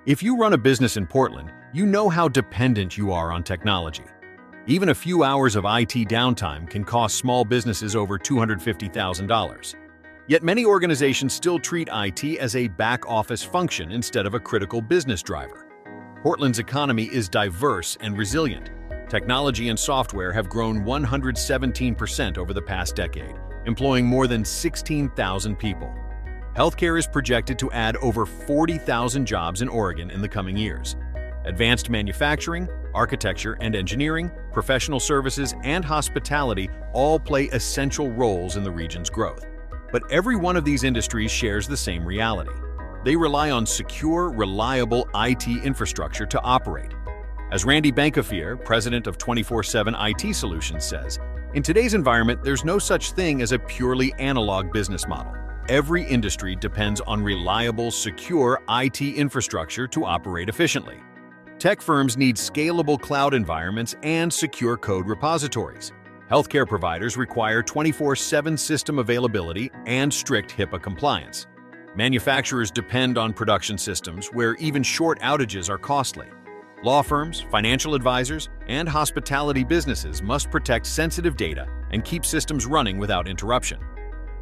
If you run a business in Portland, you know how dependent you are on technology. Even a few hours of IT downtime can cost small businesses over $250,000. Yet many organizations still treat IT as a back-office function instead of a critical business driver. Portland's economy is diverse and resilient. Technology and software have grown 117% over the past decade, employing more than 16,000 people. Healthcare is projected to add over 40,000 jobs in Oregon in the coming years. Advanced manufacturing, architecture and engineering, professional services, and hospitality all play essential roles in the region's growth. But every one of these industries shares the same reality. They rely on secure, reliable IT infrastructure to operate. As Randy Bankifier, president of 24/7 IT Solutions, says, in today's environment, there's no such thing as a purely analog business model. Every industry depends on reliable, secure IT infrastructure to operate efficiently. Tech firms need scalable cloud environments and secure code repositories. Healthcare providers require 24/7 system availability and strict HIPAA compliance. Manufacturers depend on production systems where even short outages are costly. Law firms, financial advisors, and hospitality businesses must protect sensitive data and keep systems running without interruption.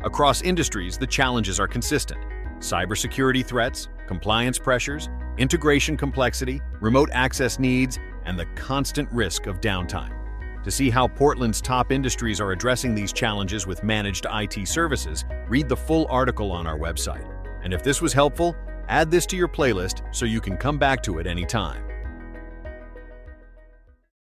Across industries, the challenges are consistent: cybersecurity threats, compliance pressures, integration complexity, remote access needs, and the constant risk of downtime. To see how Portland's top industries are addressing these challenges with managed IT services, read the full article on our website. And if this was helpful, add this to your playlist so you can come back to it anytime.